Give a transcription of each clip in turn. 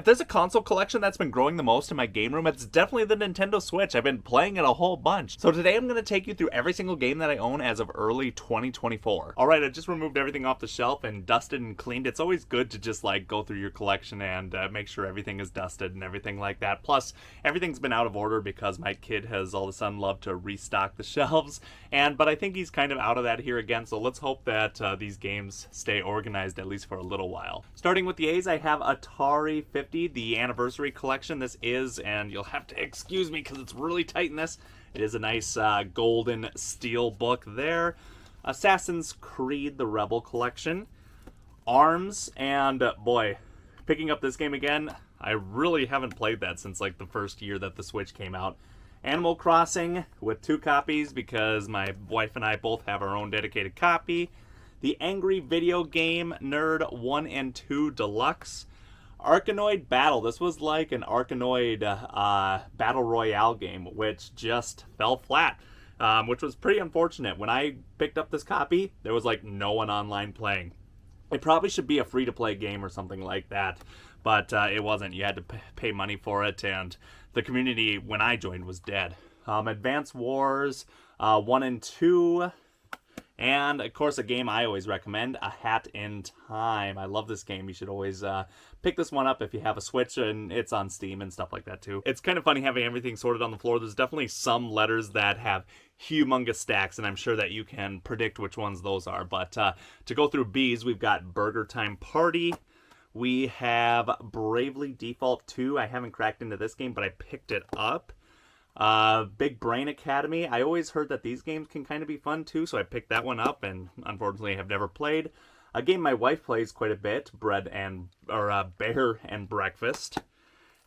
If there's a console collection that's been growing the most in my game room, it's definitely the Nintendo Switch. I've been playing it a whole bunch. So today I'm going to take you through every single game that I own as of early 2024. Alright, I just removed everything off the shelf and dusted and cleaned. It's always good to just like go through your collection and make sure everything is dusted and everything like that. Plus, everything's been out of order because my kid has all of a sudden loved to restock the shelves. But I think he's kind of out of that here again, so let's hope that these games stay organized at least for a little while. Starting with the A's, I have Atari 50. The anniversary collection this is, and you'll have to excuse me because it's really tight in this. It is a nice golden steel book there. Assassin's Creed the Rebel collection. ARMS, and boy, picking up this game again, I really haven't played that since like the first year that the Switch came out. Animal Crossing with 2 copies because my wife and I both have our own dedicated copy. The Angry Video Game Nerd 1 and 2 Deluxe. Arkanoid Battle. This was like an Arkanoid Battle Royale game, which just fell flat, which was pretty unfortunate. When I picked up this copy, there was like no one online playing. It probably should be a free-to-play game or something like that, but it wasn't. You had to pay money for it, and the community, when I joined, was dead. Advance Wars 1 and 2... And, of course, a game I always recommend, A Hat in Time. I love this game. You should always pick this one up if you have a Switch, and it's on Steam and stuff like that, too. It's kind of funny having everything sorted on the floor. There's definitely some letters that have humongous stacks, and I'm sure that you can predict which ones those are. But to go through B's, we've got Burger Time Party. We have Bravely Default 2. I haven't cracked into this game, but I picked it up. Big Brain Academy. I always heard that these games can kind of be fun too, so I picked that one up and unfortunately have never played. A game my wife plays quite a bit, Bear and Breakfast.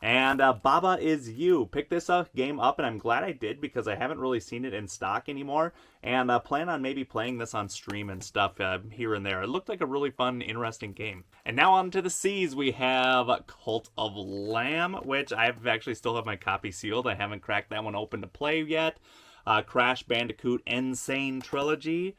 And Baba Is You. Picked this game up, and I'm glad I did because I haven't really seen it in stock anymore. And plan on maybe playing this on stream and stuff here and there. It looked like a really fun, interesting game. And now on to the C's, we have Cult of Lamb, which I actually still have my copy sealed. I haven't cracked that one open to play yet. Crash Bandicoot Insane Trilogy.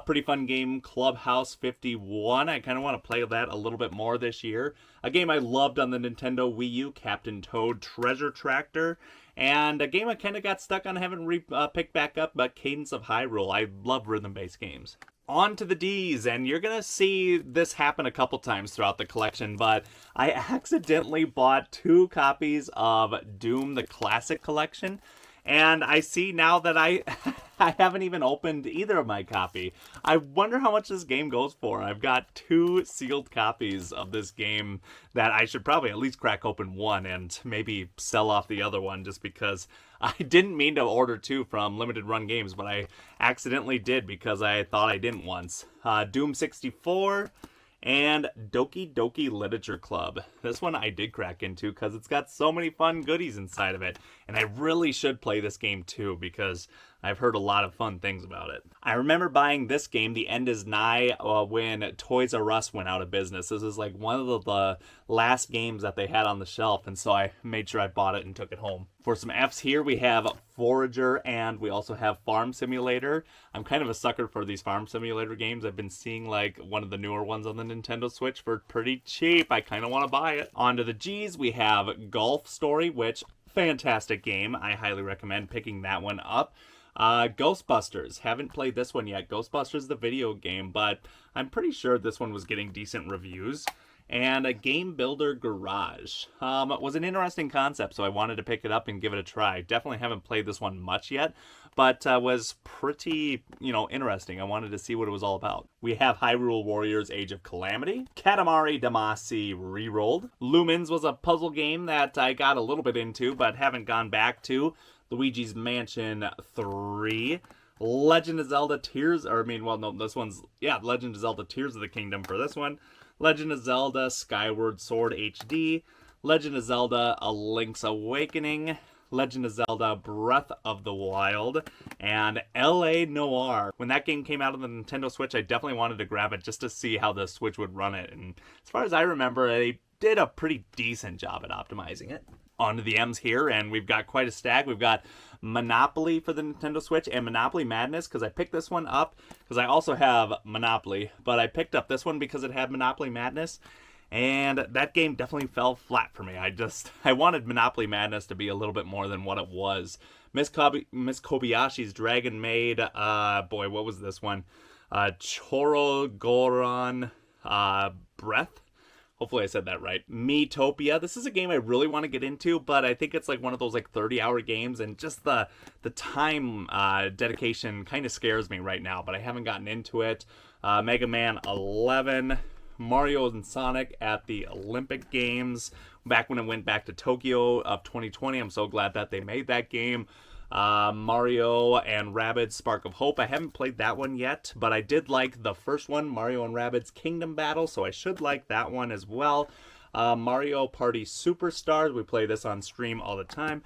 Pretty fun game, Clubhouse 51. I kind of want to play that a little bit more this year. A game I loved on the Nintendo Wii U, Captain Toad Treasure Tractor. And a game I kind of got stuck on, haven't picked back up, but Cadence of Hyrule. I love rhythm-based games. On to the D's, and you're going to see this happen a couple times throughout the collection, but I accidentally bought 2 copies of Doom the Classic Collection. And I see now that I haven't even opened either of my copy. I wonder how much this game goes for. I've got 2 sealed copies of this game that I should probably at least crack open one and maybe sell off the other one just because I didn't mean to order 2 from Limited Run Games, but I accidentally did because I thought I didn't once. Doom 64... and Doki Doki Literature Club. This one I did crack into because it's got so many fun goodies inside of it. And I really should play this game too because I've heard a lot of fun things about it. I remember buying this game, The End Is Nigh, when Toys R Us went out of business. This is like one of the last games that they had on the shelf, and so I made sure I bought it and took it home. For some F's here, we have Forager, and we also have Farm Simulator. I'm kind of a sucker for these Farm Simulator games. I've been seeing like one of the newer ones on the Nintendo Switch for pretty cheap. I kind of want to buy it. On to the G's, we have Golf Story, which, fantastic game. I highly recommend picking that one up. Ghostbusters. Haven't played this one yet. Ghostbusters, the video game, but I'm pretty sure this one was getting decent reviews. And a Game Builder Garage. Was an interesting concept, so I wanted to pick it up and give it a try. Definitely haven't played this one much yet, but was pretty, interesting. I wanted to see what it was all about. We have Hyrule Warriors Age of Calamity. Katamari Damacy Rerolled. Lumens was a puzzle game that I got a little bit into, but haven't gone back to. Luigi's Mansion 3. Legend of Zelda Legend of Zelda Tears of the Kingdom for this one. Legend of Zelda Skyward Sword HD. Legend of Zelda A Link's Awakening. Legend of Zelda Breath of the Wild. And L.A. Noire. When that game came out on the Nintendo Switch, I definitely wanted to grab it just to see how the Switch would run it. And as far as I remember, they did a pretty decent job at optimizing it. On to the M's here, and we've got quite a stack. We've got Monopoly for the Nintendo Switch and Monopoly Madness, because I picked this one up because I also have Monopoly, but I picked up this one because it had Monopoly Madness. and that game definitely fell flat for me. I wanted Monopoly Madness to be a little bit more than what it was. Miss Kobayashi's Dragon Maid, boy, what was this one? Choro Goron Breath. Hopefully I said that right. Miitopia. This is a game I really want to get into, but I think it's like one of those like 30-hour games, and just the time dedication kind of scares me right now, but I haven't gotten into it. Mega Man 11. Mario and Sonic at the Olympic Games back when it went back to Tokyo of 2020. I'm so glad that they made that game. Mario and Rabbids Spark of Hope. I haven't played that one yet, but I did like the first one, Mario and Rabbids Kingdom Battle, so I should like that one as well. Mario Party Superstars. We play this on stream all the time.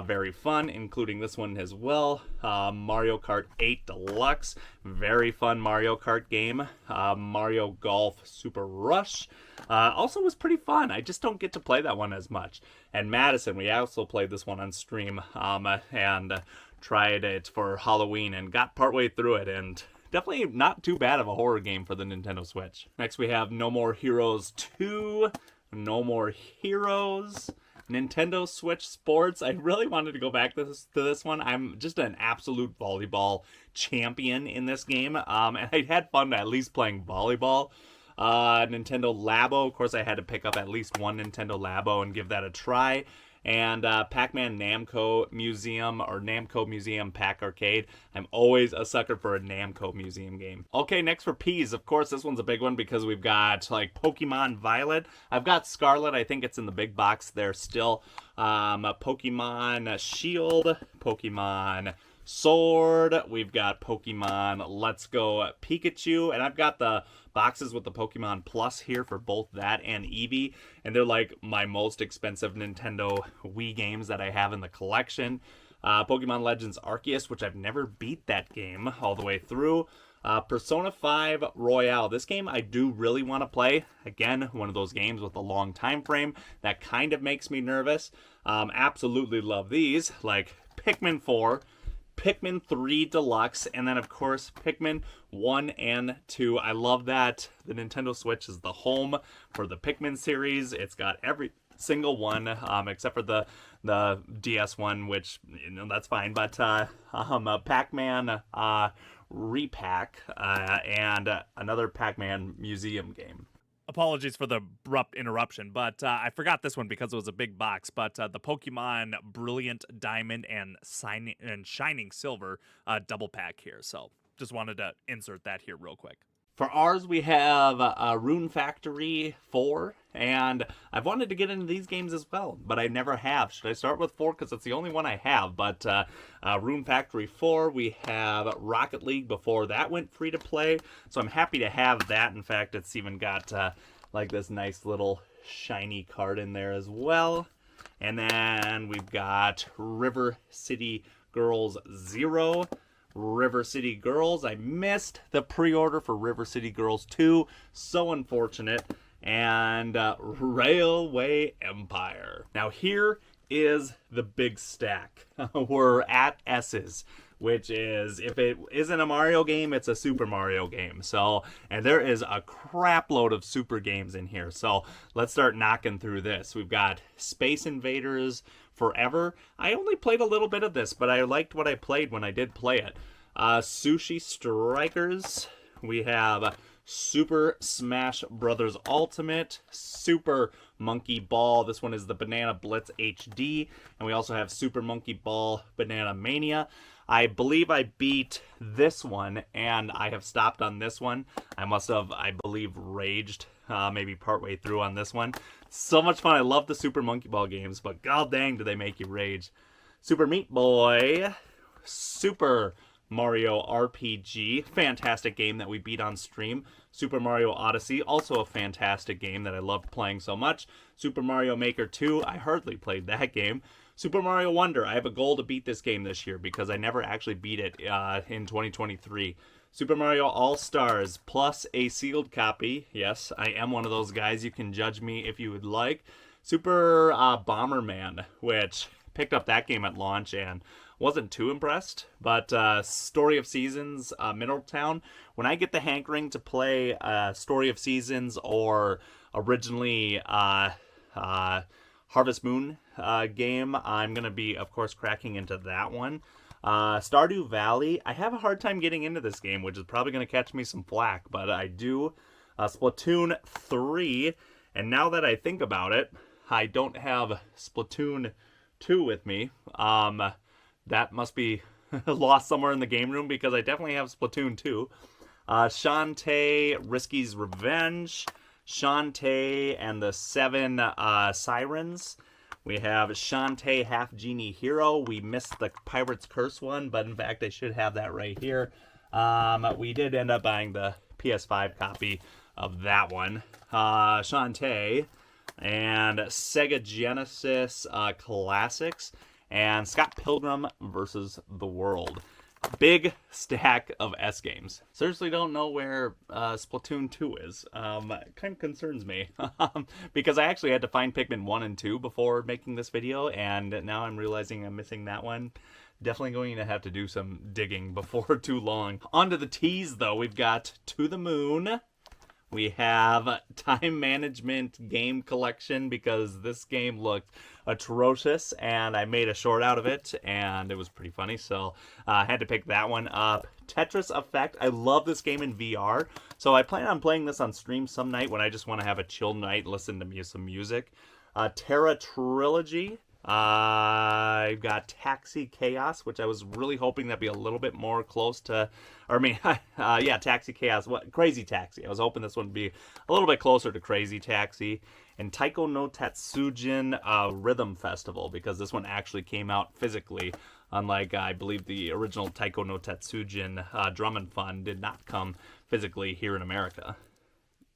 Very fun, including this one as well. Mario Kart 8 Deluxe. Very fun Mario Kart game. Mario Golf Super Rush. Also was pretty fun. I just don't get to play that one as much. And Madison, we also played this one on stream and tried it for Halloween and got partway through it, and definitely not too bad of a horror game for the Nintendo Switch. Next we have No More Heroes 2. No More Heroes. Nintendo Switch Sports. I really wanted to go back to this one. I'm just an absolute volleyball champion in this game. And I had fun at least playing volleyball. Nintendo Labo. Of course, I had to pick up at least one Nintendo Labo and give that a try. And Pac-Man Namco Museum, or Namco Museum Pac Arcade. I'm always a sucker for a Namco Museum game. Okay, next for P's. Of course, this one's a big one because we've got like Pokemon Violet. I've got Scarlet. I think it's in the big box there still. Pokemon Shield, Pokemon Sword. We've got Pokemon Let's Go Pikachu, and I've got the boxes with the Pokemon Plus here for both that and Eevee, and they're like my most expensive Nintendo Wii games that I have in the collection. Pokemon Legends Arceus, which I've never beat that game all the way through. Persona 5 Royale. This game I do really want to play. Again, one of those games with a long time frame that kind of makes me nervous. Absolutely love these, like Pikmin 4, Pikmin 3 Deluxe, and then of course Pikmin 1 and 2. I love that the Nintendo Switch is the home for the Pikmin series. It's got every single one except for the DS one, which, you know, that's fine, but Pac-Man Repack and another Pac-Man museum game. Apologies for the abrupt interruption, but I forgot this one because it was a big box. But the Pokemon Brilliant Diamond and Shining Silver double pack here. So just wanted to insert that here real quick. For ours, we have Rune Factory 4, and I've wanted to get into these games as well, but I never have. Should I start with 4? Because it's the only one I have, but Rune Factory 4, we have Rocket League before that went free to play, so I'm happy to have that. In fact, it's even got like this nice little shiny card in there as well. And then we've got River City Girls 0. River City Girls. I missed the pre-order for River City Girls 2. So unfortunate. And Railway Empire. Now here is the big stack. We're at S's, which is, if it isn't a Mario game, it's a Super Mario game. So, and there is a crap load of super games in here. So let's start knocking through this. We've got Space Invaders Forever. I only played a little bit of this, but I liked what I played when I did play it. Sushi Strikers. We have Super Smash Brothers Ultimate, Super Monkey Ball. This one is the Banana Blitz HD. And we also have Super Monkey Ball Banana Mania. I believe I beat this one, and I have stopped on this one. I must have, I believe, raged maybe partway through on this one. So much fun. I love the Super Monkey Ball games, but god dang do they make you rage. Super Meat Boy, Super Mario RPG, fantastic game that we beat on stream. Super Mario Odyssey, also a fantastic game that I loved playing so much. Super Mario Maker 2, I hardly played that game. Super Mario Wonder, I have a goal to beat this game this year because I never actually beat it in 2023. Super Mario All-Stars, plus a sealed copy. Yes, I am one of those guys. You can judge me if you would like. Super Bomberman, which picked up that game at launch and wasn't too impressed. But Story of Seasons, Middletown. When I get the hankering to play Story of Seasons or originally Harvest Moon game. I'm going to be, of course, cracking into that one. Stardew Valley. I have a hard time getting into this game, which is probably going to catch me some flack, but I do. Splatoon 3. And now that I think about it, I don't have Splatoon 2 with me. That must be lost somewhere in the game room because I definitely have Splatoon 2. Shantae, Risky's Revenge, Shantae and the 7 Sirens. We have Shantae Half Genie Hero. We missed the Pirate's Curse one, but in fact I should have that right here. We did end up buying the PS5 copy of that one. Shantae and Sega Genesis Classics and Scott Pilgrim versus the World. Big stack of S games. Seriously don't know where Splatoon 2 is. It kind of concerns me because I actually had to find Pikmin 1 and 2 before making this video, and now I'm realizing I'm missing that one. Definitely going to have to do some digging before too long. On to the T's though. We've got To the Moon. We have Time Management Game Collection because this game looked atrocious and I made a short out of it and it was pretty funny, so I had to pick that one up. Tetris Effect. I love this game in VR, so I plan on playing this on stream some night when I just want to have a chill night, listen to some music. Terra Trilogy. I've got Taxi Chaos, which I was really hoping that'd be a little bit more close to, yeah, Taxi Chaos, Crazy Taxi. I was hoping this one would be a little bit closer to Crazy Taxi. And Taiko no Tatsujin Rhythm Festival, because this one actually came out physically, unlike, I believe, the original Taiko no Tatsujin Drum and Fun did not come physically here in America.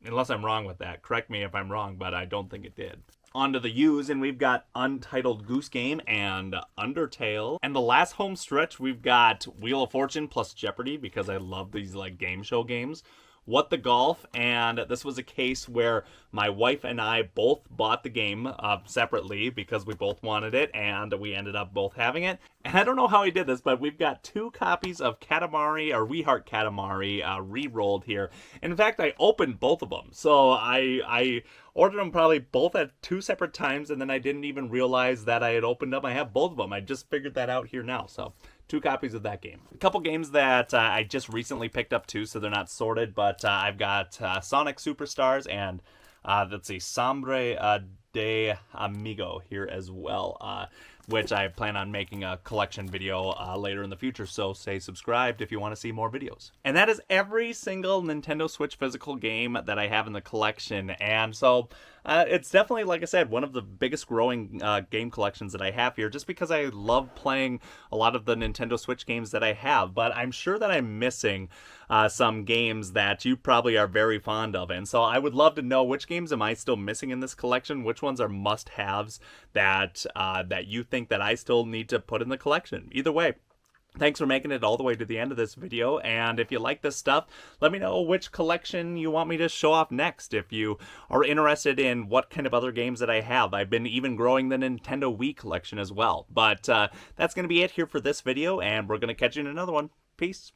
Unless I'm wrong with that. Correct me if I'm wrong, but I don't think it did. On to the U's, and we've got Untitled Goose Game and Undertale. And the last home stretch, we've got Wheel of Fortune plus Jeopardy, because I love these like game show games. What the Golf, and this was a case where my wife and I both bought the game separately because we both wanted it, and we ended up both having it. And I don't know how I did this, but we've got 2 copies of Katamari, or We Heart Katamari, re-rolled here. In fact, I opened both of them. So I ordered them probably both at 2 separate times, and then I didn't even realize that I had opened them. I have both of them. I just figured that out here now, so 2 copies of that game. A couple games that I just recently picked up too, so they're not sorted, but I've got Sonic Superstars and let's see, Sombre de Amigo here as well, which I plan on making a collection video later in the future, so stay subscribed if you want to see more videos. And that is every single Nintendo Switch physical game that I have in the collection, and so it's definitely, like I said, one of the biggest growing game collections that I have here, just because I love playing a lot of the Nintendo Switch games that I have, but I'm sure that I'm missing some games that you probably are very fond of, and so I would love to know which games am I still missing in this collection, which ones are must-haves that you think that I still need to put in the collection. Either way, thanks for making it all the way to the end of this video, and if you like this stuff, let me know which collection you want me to show off next. If you are interested in what kind of other games that I have, I've been even growing the Nintendo Wii collection as well. But that's going to be it here for this video, and we're going to catch you in another one. Peace.